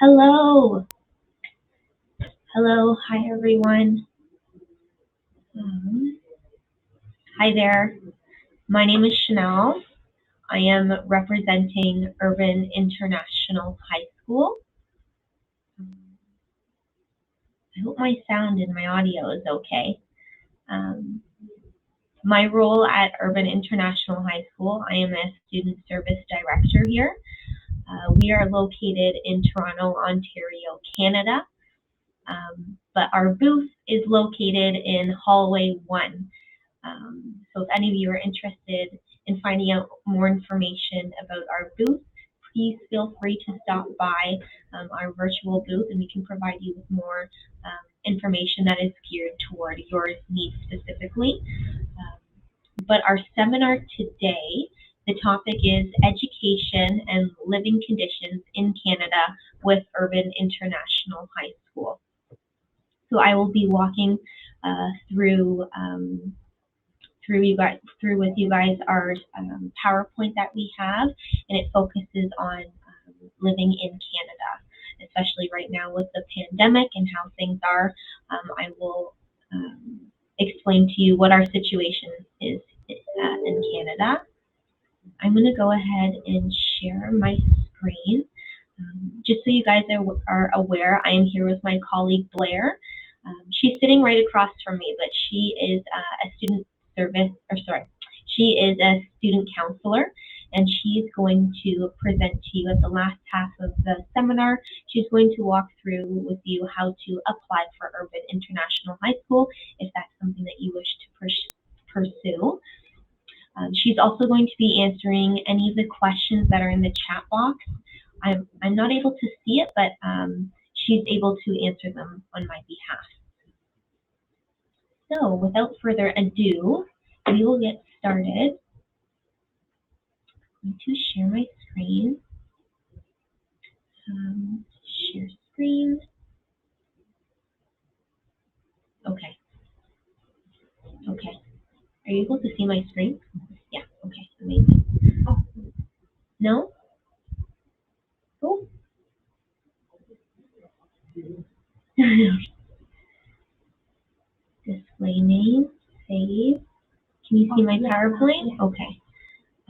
Hello. Hello. Hi, everyone. Hi there. My name is Chanel. I am representing Urban International High School. I hope my sound and my audio is okay. My role at Urban International High School, I am a student service director here. We are located in Toronto, Ontario, Canada. But our booth is located in hallway 1. So if any of you are interested in finding out more information about our booth, please feel free to stop by our virtual booth and we can provide you with more information that is geared toward your needs specifically. But our seminar today, the topic is Education and Living Conditions in Canada with Urban International High School. So I will be walking through with you guys our PowerPoint that we have, and it focuses on living in Canada, especially right now with the pandemic and how things are. I will explain to you what our situation is in Canada. I'm going to go ahead and share my screen. Just so you guys are aware, I am here with my colleague Blair. She's sitting right across from me, but she is she is a student counselor, and she's going to present to you at the last half of the seminar. She's going to walk through with you how to apply for Urban International High School if that's something that you wish to pursue. She's also going to be answering any of the questions that are in the chat box. I'm not able to see it, but she's able to answer them on my behalf. So without further ado, we will get started. I'm going to share my screen. Share screen. Okay. Okay. Are you able to see my screen? Yeah. Okay. Amazing. Oh. No? Cool. Display name. Save. Can you see my PowerPoint? Okay.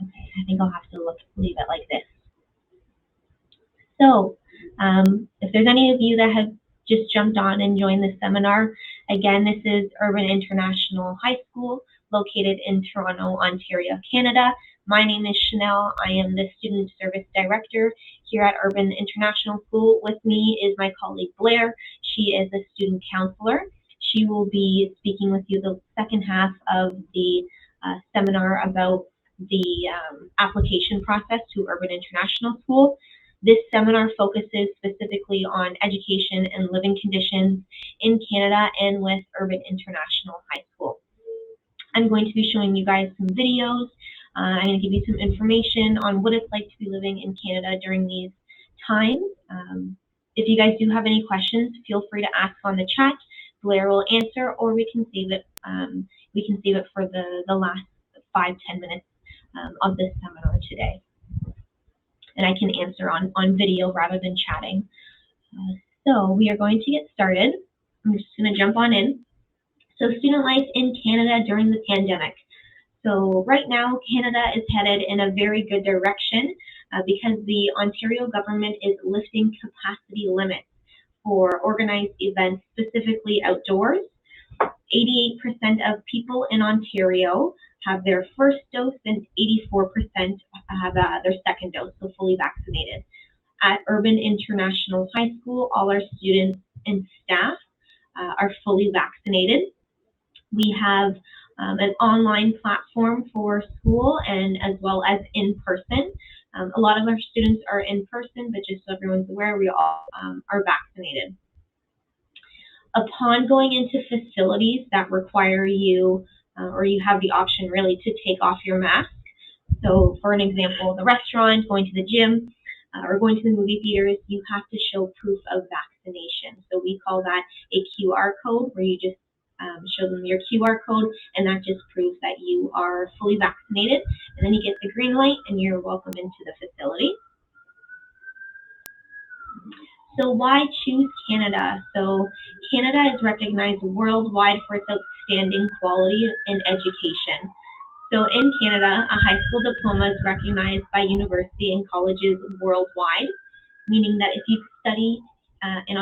Okay. I think I'll have to leave it like this. So, if there's any of you that have just jumped on and joined the seminar, again, this is Urban International High School located in Toronto, Ontario, Canada. My name is Chanel. I am the Student Service Director here at Urban International School. With me is my colleague Blair. She is a student counselor. She will be speaking with you the second half of the seminar about the application process to Urban International School. This seminar focuses specifically on education and living conditions in Canada and with Urban International High School. I'm going to be showing you guys some videos. I'm going to give you some information on what it's like to be living in Canada during these times. If you guys do have any questions, feel free to ask on the chat. Blair will answer, or we can save it. We can save it for the last 5-10 minutes of this seminar today. And I can answer on video rather than chatting. So we are going to get started. I'm just going to jump on in. So student life in Canada during the pandemic. So right now, Canada is headed in a very good direction because the Ontario government is lifting capacity limits for organized events, specifically outdoors. 88% of people in Ontario have their first dose and 84% have their second dose, so fully vaccinated. At Urban International High School, all our students and staff are fully vaccinated. We have an online platform for school and as well as in person. A lot of our students are in person, but just so everyone's aware, we all are vaccinated. Upon going into facilities that require you, or you have the option really to take off your mask. So for an example, the restaurant, going to the gym, or going to the movie theaters, you have to show proof of vaccination. So we call that a QR code, where you just show them your QR code, and that just proves that you are fully vaccinated. And then you get the green light, and you're welcome into the facility. So why choose Canada? So Canada is recognized worldwide for its outstanding quality in education. So in Canada, a high school diploma is recognized by university and colleges worldwide, meaning that if you study in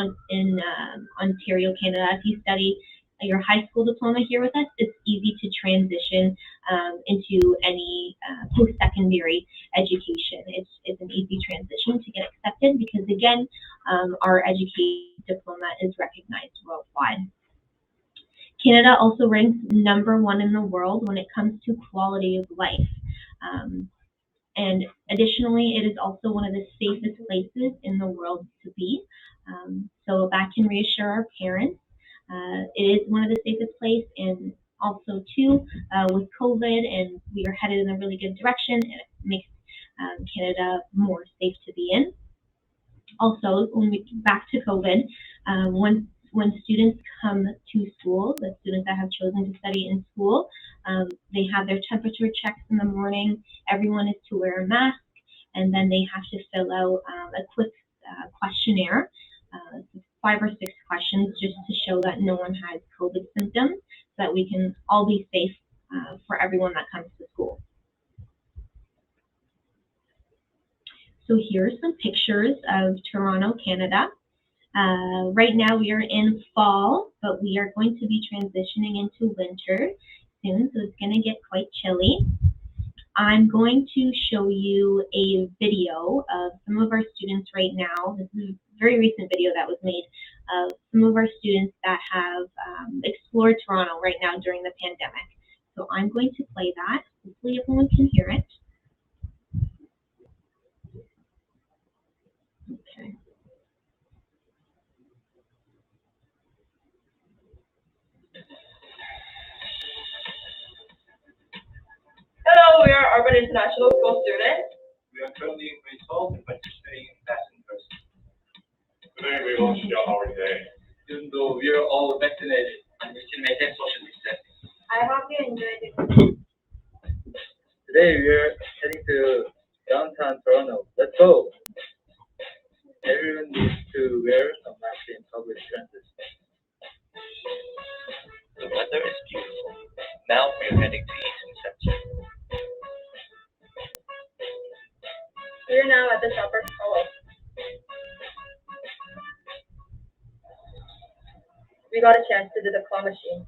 Ontario, Canada, if you study your high school diploma here with us, it's easy to transition into any post-secondary education. It's an easy transition to get accepted because, again, our education diploma is recognized worldwide. Canada also ranks #1 in the world when it comes to quality of life. And additionally, it is also one of the safest places in the world to be. So that can reassure our parents. It is one of the safest places, and also too, with COVID, and we are headed in a really good direction, and it makes Canada more safe to be in. Also, back to COVID, when students come to school, the students that have chosen to study in school, they have their temperature checks in the morning. Everyone is to wear a mask, and then they have to fill out a quick questionnaire, 5 or 6 questions, just to show that no one has COVID symptoms, so that we can all be safe for everyone that comes to school. So here are some pictures of Toronto, Canada. Right now we are in fall, but we are going to be transitioning into winter soon, so it's going to get quite chilly. I'm going to show you a video of some of our students right now. This is a very recent video that was made of some of our students that have explored Toronto right now during the pandemic. So I'm going to play that. Hopefully everyone can hear it. Okay. Hello, we are Urban International School students. We are currently in grade 12 and participating in class in person. Today we launched our day. Even though we are all vaccinated and we still maintain social distancing. I hope you enjoyed it. Today we are heading to downtown Toronto. Let's go! Everyone needs to wear a mask in public transit. The weather is beautiful. Now we are heading to Eastern Section. We are now at the Shoppers Co-op. We got a chance to do the claw machine.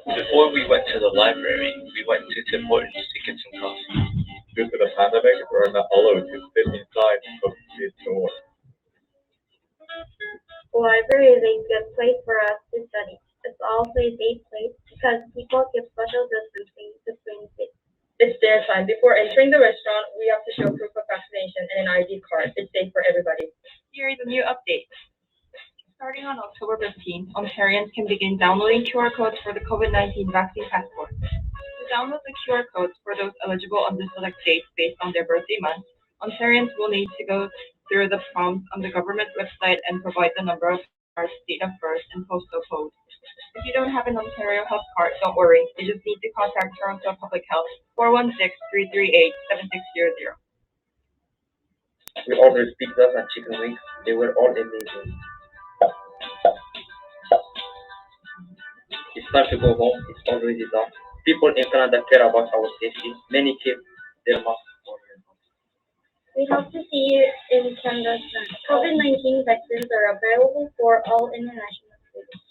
Before we went to the library, we went to Tim Hortons to get some coffee. Due to the pandemic, we're not allowed to sit inside of the store. The library is a good place for us to study. It's also a safe place because people keep social distancing between seats. It's dinner time. Before entering the restaurant, we have to show proof of vaccination and an ID card. It's safe for everybody. Here is a new update. Starting on October 15th, Ontarians can begin downloading QR codes for the COVID-19 vaccine passport. To download the QR codes for those eligible on the select dates based on their birthday month, Ontarians will need to go through the prompts on the government website and provide the number of cards, date of birth, and postal code. If you don't have an Ontario Health card, don't worry. You just need to contact Toronto Public Health 416-338-7600. We ordered pizzas and chicken wings. They were all amazing. It's time to go home. It's already dark. People in Canada care about our safety. Many keep their masks on. We hope to see you in Canada soon. COVID-19 vaccines are available for all international students.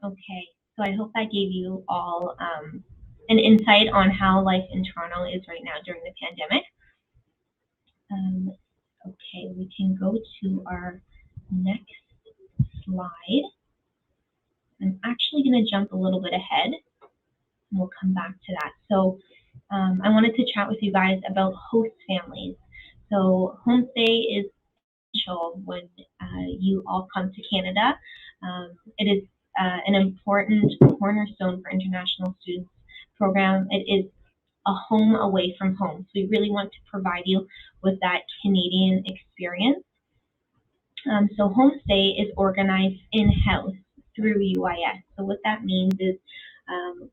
Okay, so I hope that gave you all an insight on how life in Toronto is right now during the pandemic. Okay, we can go to our next slide. I'm actually going to jump a little bit ahead, and we'll come back to that. So I wanted to chat with you guys about host families. So homestay is essential when you all come to Canada. It is an important cornerstone for international students program. It is a home away from home. So we really want to provide you with that Canadian experience. So homestay is organized in-house through UIS. So what that means is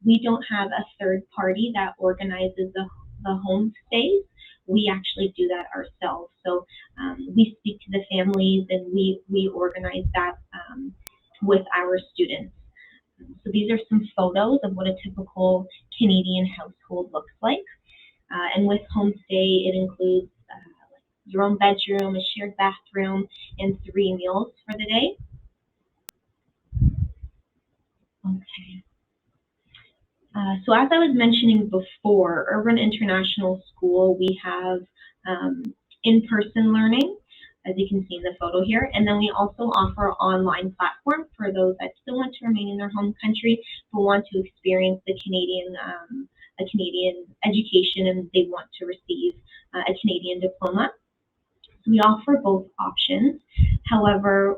We don't have a third party that organizes the homestays. We actually do that ourselves. So we speak to the families and we organize that with our students. So these are some photos of what a typical Canadian household looks like. And with homestay, it includes your own bedroom, a shared bathroom, and 3 meals for the day. Okay. So as I was mentioning before, Urban International School, we have in-person learning, as you can see in the photo here, and then we also offer online platform for those that still want to remain in their home country but want to experience the Canadian education and they want to receive a Canadian diploma. So we offer both options. However,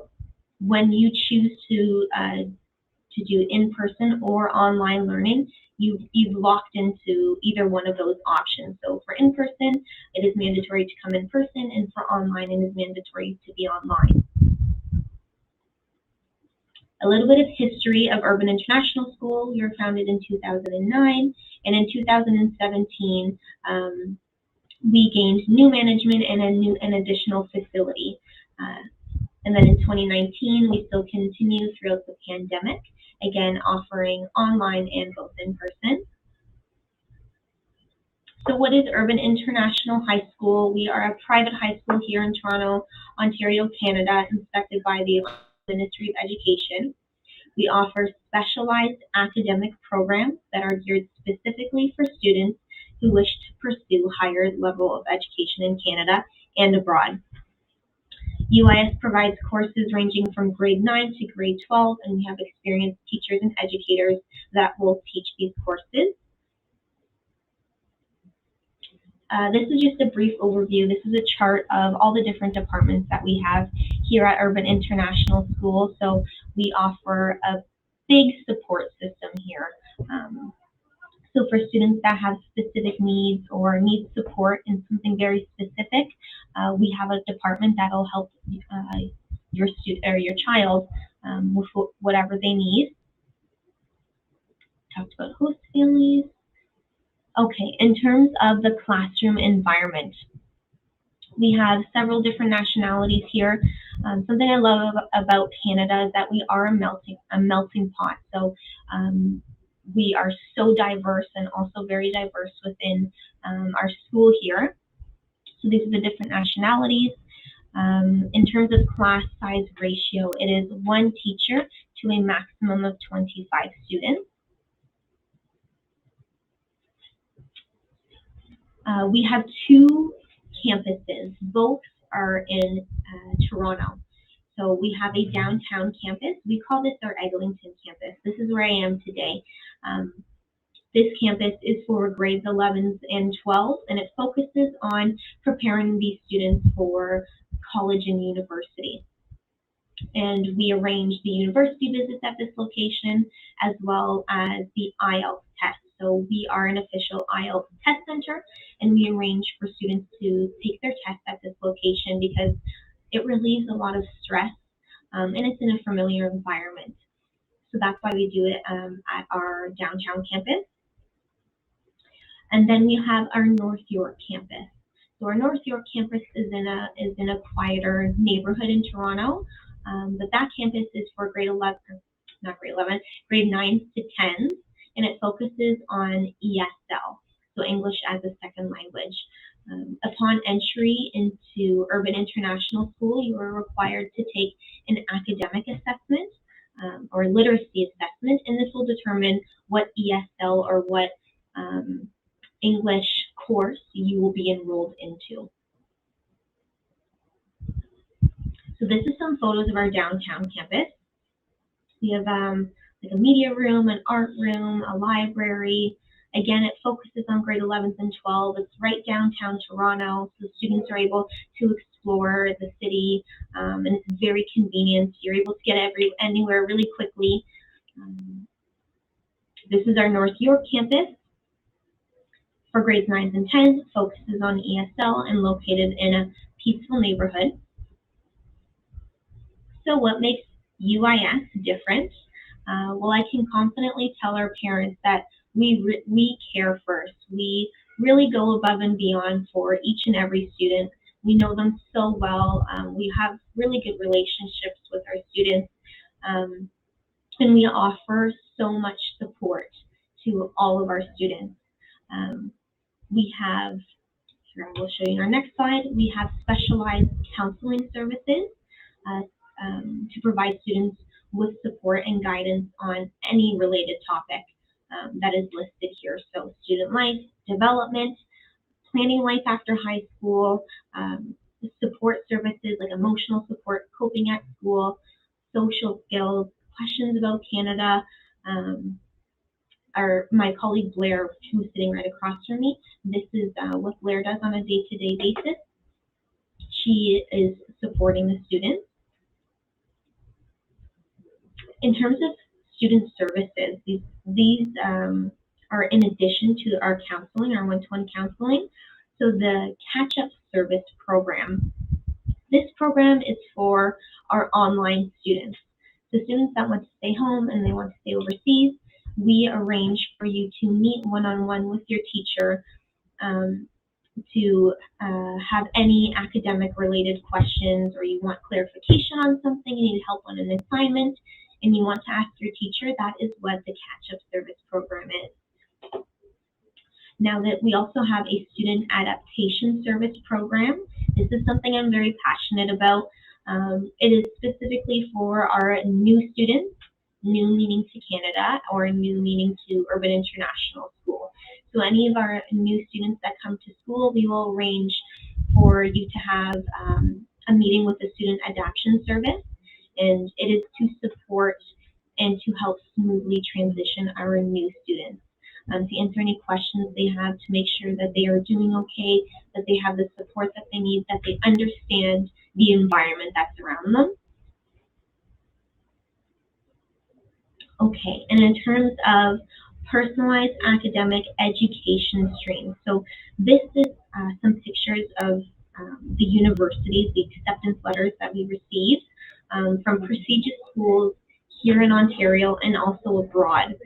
when you choose to do in-person or online learning, you've locked into either one of those options. So for in-person, it is mandatory to come in person, and for online, it is mandatory to be online. A little bit of history of Urban International School. We were founded in 2009, and in 2017, we gained new management and an additional facility. And then in 2019, we still continue throughout the pandemic, again, offering online and both in person. So what is Urban International High School? We are a private high school here in Toronto, Ontario, Canada, inspected by the Ministry of Education. We offer specialized academic programs that are geared specifically for students who wish to pursue higher level of education in Canada and abroad. UIS provides courses ranging from grade 9 to grade 12, and we have experienced teachers and educators that will teach these courses. This is just a brief overview. This is a chart of all the different departments that we have here at Urban International School. So we offer a big support system here. So for students that have specific needs or need support in something very specific, we have a department that will help your student or your child with whatever they need. Talked about host families. Okay, in terms of the classroom environment, we have several different nationalities here. Something I love about Canada is that we are a melting pot. So we are so diverse and also very diverse within our school here. So these are the different nationalities. In terms of class size ratio, it is 1 teacher to a maximum of 25 students. We have 2 campuses. Both are in Toronto. So we have a downtown campus. We call this our Eglinton campus. This is where I am today. This campus is for grades 11s and 12s, and it focuses on preparing these students for college and university. And we arrange the university visits at this location, as well as the IELTS test. So we are an official IELTS test center, and we arrange for students to take their test at this location because it relieves a lot of stress, and it's in a familiar environment. So that's why we do it at our downtown campus. And then we have our North York campus. So our North York campus is in a quieter neighborhood in Toronto, but that campus is for grade 9 to 10, and it focuses on ESL, so English as a second language. Upon entry into Urban International School, you are required to take an academic assessment or literacy assessment, and this will determine what ESL or what English course you will be enrolled into. So this is some photos of our downtown campus. We have like a media room, an art room, a library. Again, it focuses on grade 11s and 12s. It's right downtown Toronto, so students are able to explore the city, and it's very convenient. You're able to get anywhere really quickly. This is our North York campus. For grades 9s and 10s, it focuses on ESL and located in a peaceful neighborhood. So what makes UIS different? Well, I can confidently tell our parents that we care first. We really go above and beyond for each and every student. We know them so well. We have really good relationships with our students, um, and we offer so much support to all of our students. Um, we have, here I will show you in our next slide, we have specialized counseling services uh, to provide students with support and guidance on any related topic that is listed here. So student life, development, planning life after high school, support services like emotional support, coping at school, social skills, questions about Canada. My colleague Blair, who's sitting right across from me, this is what Blair does on a day-to-day basis. She is supporting the students. In terms of student services, these are in addition to our counseling, our one-to-one counseling. So the catch-up service program. This program is for our online students. So students that want to stay home and they want to stay overseas, we arrange for you to meet one-on-one with your teacher to have any academic related questions, or you want clarification on something, you need help on an assignment, and you want to ask your teacher. That is what the catch-up service program is. Now that we also have a student adaptation service program. This is something I'm very passionate about. It is specifically for our new students, new meaning to Canada, or new meaning to Urban International School. So any of our new students that come to school, we will arrange for you to have a meeting with the Student Adaptation Service, and it is to support and to help smoothly transition our new students. To answer any questions they have, to make sure that they are doing okay, that they have the support that they need, that they understand the environment that's around them. Okay, and in terms of personalized academic education streams, so this is some pictures of the universities, the acceptance letters that we received from prestigious schools here in Ontario and also abroad,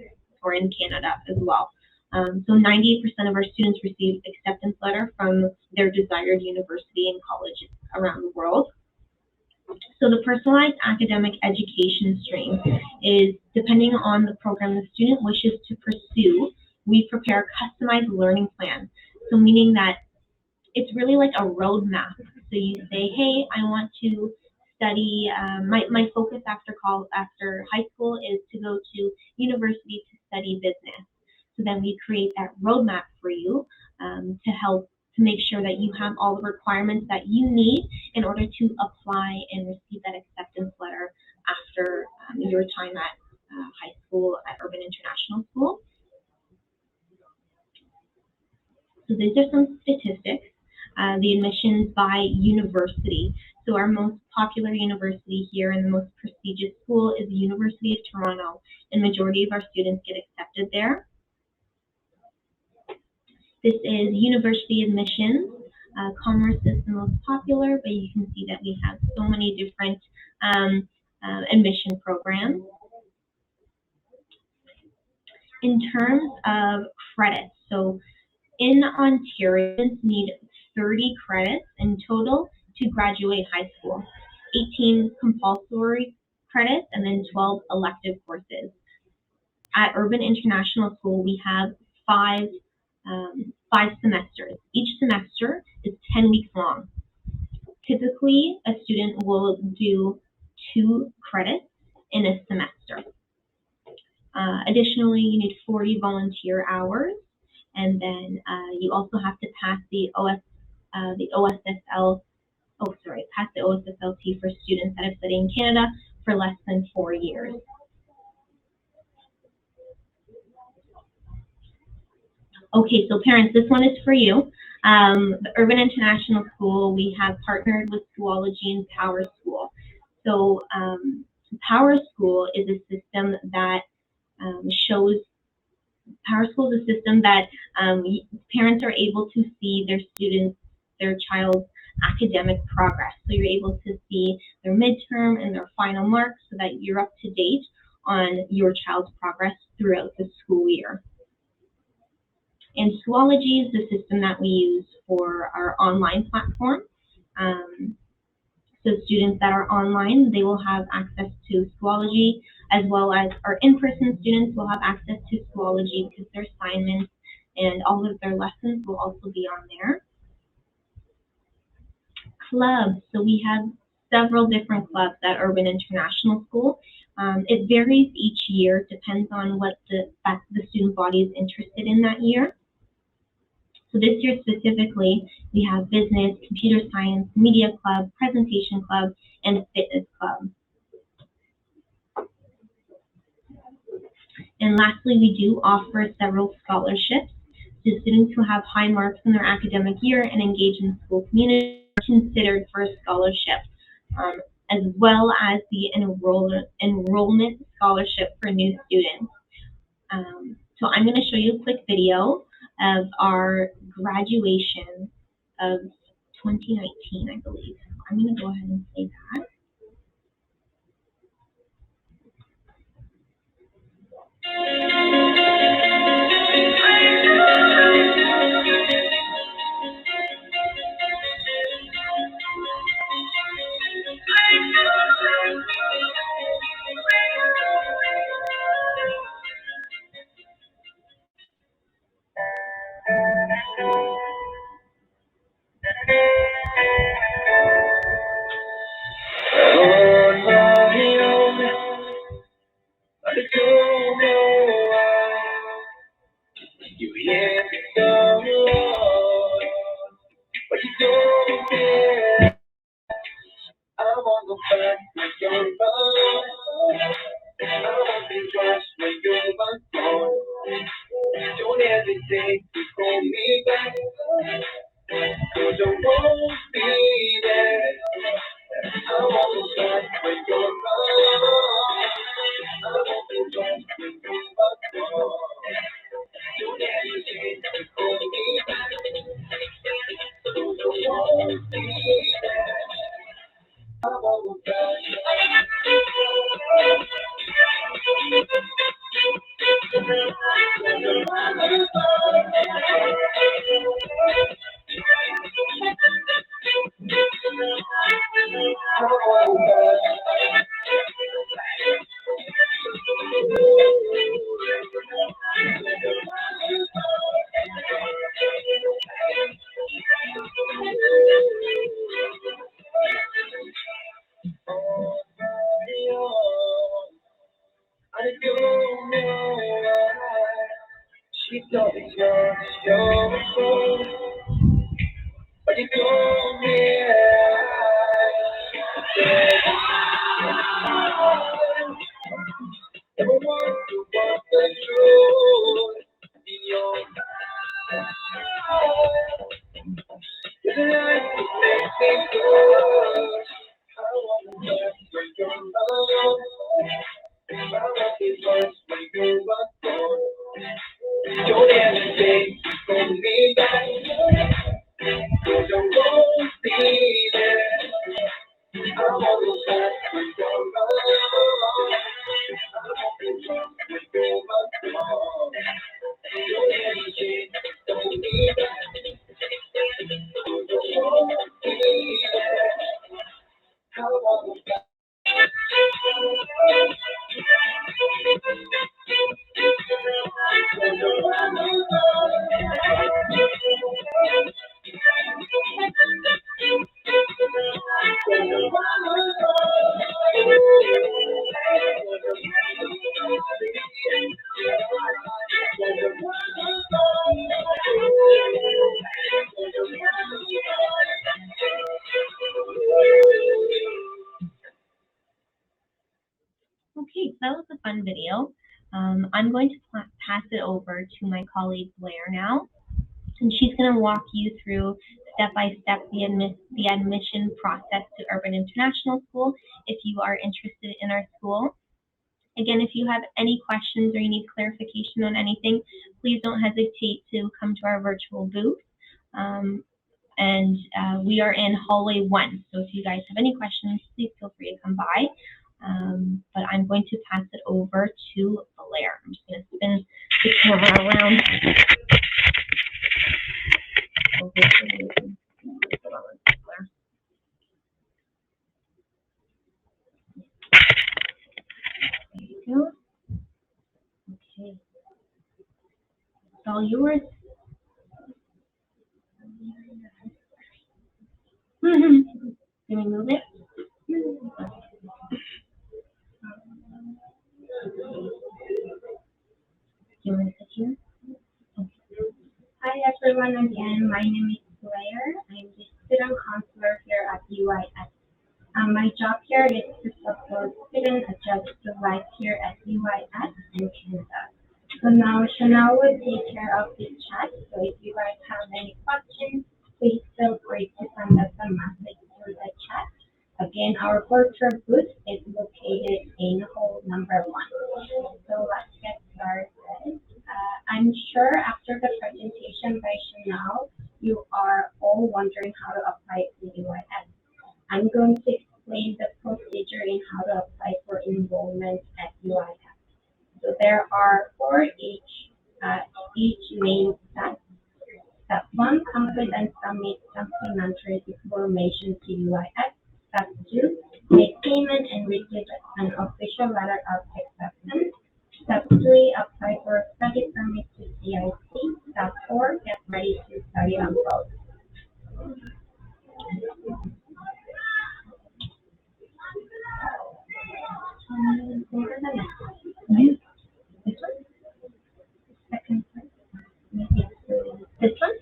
or in Canada as well. So 98% of our students receive acceptance letter from their desired university and colleges around the world. So the personalized academic education stream is, depending on the program the student wishes to pursue, we prepare a customized learning plan. So meaning that it's really like a roadmap. So you say, hey, I want to study, my focus after high school is to go to university to study business. So then we create that roadmap for you to help to make sure that you have all the requirements that you need in order to apply and receive that acceptance letter after your time at high school at Urban International School. So these are some statistics. The admissions by university. So our most popular university here and the most prestigious school is the University of Toronto, and majority of our students get accepted there. This is university admissions. Commerce is the most popular, but you can see that we have so many different admission programs. In terms of credits, so in Ontario, students need 30 credits in total to graduate high school, 18 compulsory credits, and then 12 elective courses. At Urban International School, we have five semesters. Each semester is 10 weeks long. Typically, a student will do 2 credits in a semester. Additionally, you need 40 volunteer hours, and then you also have to pass the pass the OSSLT for students that have studied in Canada for less than 4 years. Okay, so parents, this one is for you. The Urban International School, we have partnered with Schoology and Power School. So Power School is a system that Power School is a system that parents are able to see their child's academic progress. So you're able to see their midterm and their final marks so that you're up to date on your child's progress throughout the school year. And Schoology is the system that we use for our online platform. So students that are online, they will have access to Schoology, as well as our in-person students will have access to Schoology because their assignments and all of their lessons will also be on there. Clubs, so we have several different clubs at Urban International School. It varies each year, depends on what the student body is interested in that year. So this year specifically, we have business, computer science, media club, presentation club, and fitness club. And lastly, we do offer several scholarships to students who have high marks in their academic year and engage in school community are considered for a scholarship, as well as the enrollment scholarship for new students. So I'm going to show you a quick video of our graduation of 2019, I believe. I'm going to go ahead and say that. Don't hesitate to call me back, 'cause I won't be there. I won't stop when you're gone. I won't be lost when you're gone. Don't hesitate to call me back, 'cause I won't be there. I won't stop. I don't know why she told me you're so, but you told me never want to walk the truth in your eyes. It's like you make me good. I want to just when you're alone. I want to just when you're alone. Don't hesitate to call me back, 'cause I won't be there. I want to just when you're alone. I want to just when you're alone. Don't hesitate to call me back, 'cause I won't be there. I want to Okay, so that was a fun video. I'm going to pass it over to my colleague Blair now, and she's going to walk you through step by step the admission process to Urban International School if you are interested in our school. Again, if you have any questions or you need clarification on anything, please don't hesitate to come to our virtual booth. We are in hallway 1, so if you guys have any questions, please feel free to come by. But I'm going to pass it over to Blair. I'm just going to spin the camera around. There you go. Okay. It's all yours. Can we move it? Do you want to sit here? Okay. Hi everyone again. My name is Blair. I'm the student counselor here at UIS. My job here is to support students adjust to life here at UIS in Canada. So now Chanel will take care of this chat. So if you guys have any questions, please feel free to send us a message through the chat. Again, our virtual booth is located in hall number 1. So let's get started. I'm sure after the presentation by Chanel, you are all wondering how to apply to UIS. I'm going to explain the procedure in how to apply for enrollment at UIS. So there are 4 each main step. Step 1, complete and submit supplementary information to UIS. Step 2, make payment and receive an official letter of acceptance. Step 3, apply for a study permit to CIC. Step 4, get ready to study abroad. Go to the next one. This one? Second one. Maybe this one?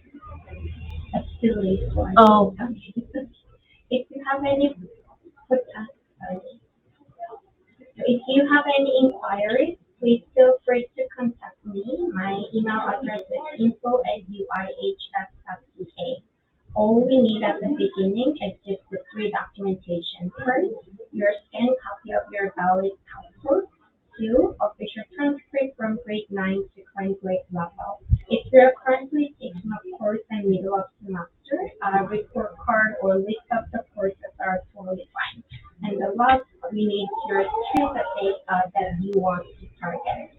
That's the least one. Oh, okay. If you have any, if you have any inquiries, please feel free to contact me. My email address is info@uihf.ca. All we need at the beginning is just the 3 documentation. First, your scanned copy of your valid passport. 2, official transcript from grade 9 to current grade level. If you're currently taking a course in middle of semester, a report card or list of the courses are totally fine. And the last, we need your choose a date that you want to target.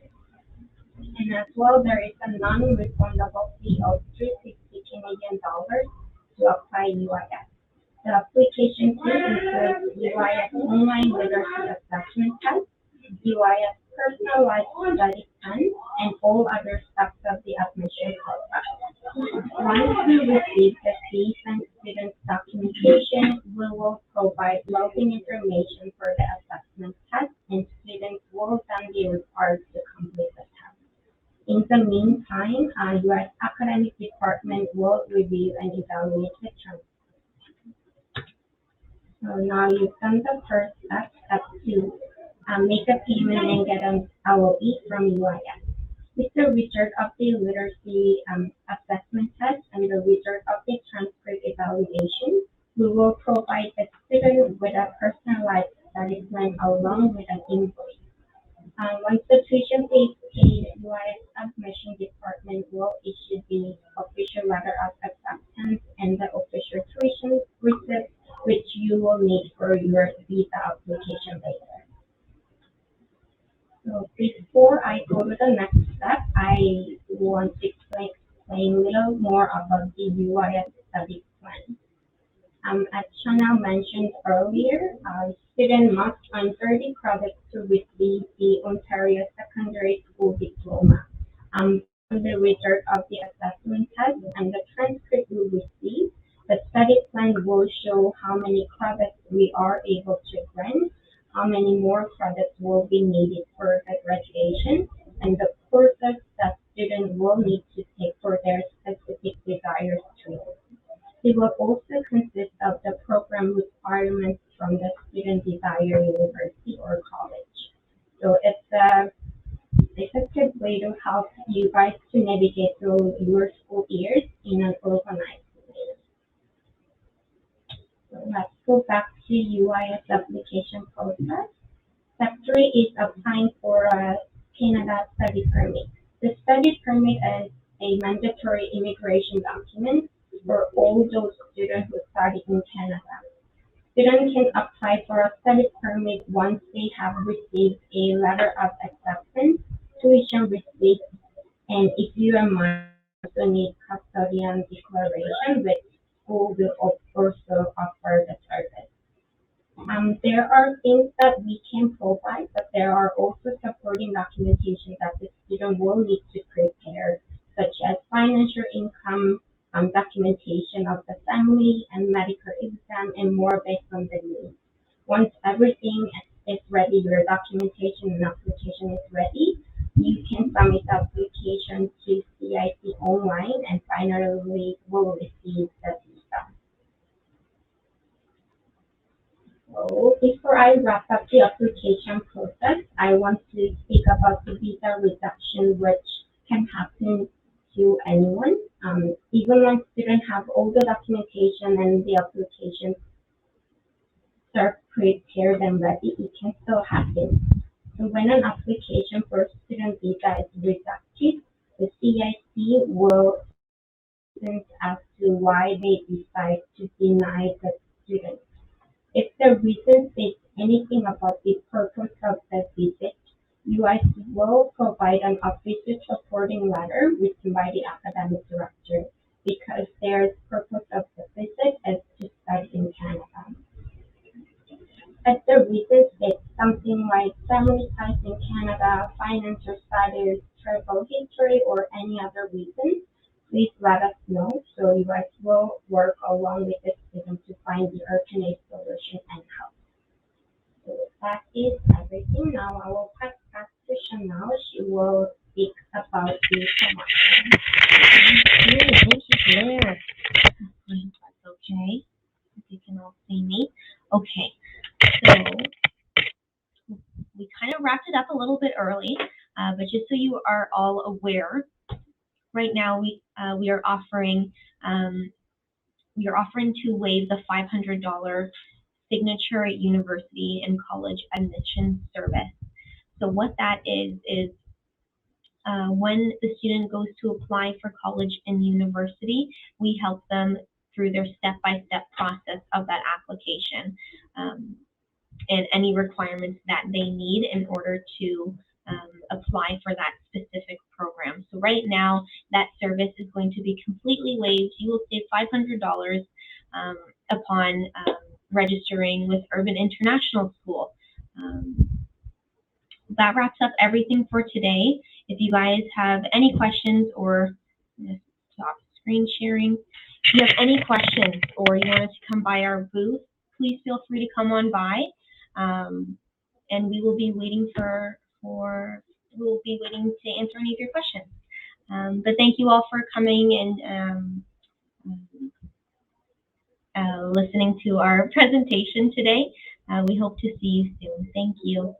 And as well, there is a non-refundable fee of $360 Canadian to apply UIS. The application fee includes UIS online literacy assessment test, UIS personalized study plan, and all other steps of the admission process. Once we receive the fees and students' documentation, we will provide login information for the assessment test, and students will then be required to complete the test. In the meantime, U.S. academic department will review and evaluate the transcript. So now you've done the first step, step 2, make a payment and get an LOE from UIS. With the result of the literacy assessment test and the result of the transcript evaluation, we will provide the student with a personalized study plan along with an invoice. Once the tuition fee is paid, UIS admission department will issue the official letter of acceptance and the official tuition receipt, which you will need for your visa application later. So before I go to the next step, I want to explain a little more about the UIS study plan. As Chanel mentioned earlier, students must earn 30 credits to receive the Ontario Secondary School Diploma. The result of the assessment test and the transcript we receive, the study plan will show how many credits we are able to grant, how many more credits will be needed for the graduation, and the courses that students will need to take for their specific desired streams. It will also consist of the program requirements from the student desired university or college. So it's a good way to help you guys to navigate through your school years in an organized way. So let's go back to UIS application process. Step 3 is applying for a Canada study permit. The study permit is a mandatory immigration document for all those students who study in Canada. Students can apply for a study permit once they have received a letter of acceptance, tuition receipt, and if you are minor, you also need custodian declaration, which school will also offer the service. There are things that we can provide, but there are also supporting documentation that the student will need to prepare, such as financial income, documentation of the family, and medical exam, and more based on the needs. Once everything is ready, your documentation and application is ready, you can submit the application to CIC online and finally will receive the visa. So before I wrap up the application process, I want to speak about the visa reduction, which can happen to anyone. Even when students have all the documentation and the application are prepared and ready, it can still happen. So when an application for student visa is rejected, the CIC will as to why they decide to deny the student. If the reason states anything about the purpose of the visit, Uis will provide an official supporting letter written by the academic director because their purpose of the visit is to study in Canada. If the reason states something like family ties in Canada, financial status, travel history, or any other reason, please let us know so you guys will work along with the student to find the alternate solution and help. So that is everything. Now I will pass back to Chanel. She will speak about the promotion. Thank you, Claire. That's okay. If you can all see me. Okay. So we kind of wrapped it up a little bit early, but just so you are all aware, right now we are offering to waive the $500 signature at university and college admission service. So what that is when the student goes to apply for college and university, we help them through their step-by-step process of that application. And any requirements that they need in order to apply for that specific program. So right now, that service is going to be completely waived. You will save $500 upon registering with Urban International School. That wraps up everything for today. If you guys have any questions or stop screen sharing, if you have any questions or you wanted to come by our booth, please feel free to come on by. And we will be waiting to answer any of your questions. But thank you all for coming and listening to our presentation today. We hope to see you soon. Thank you.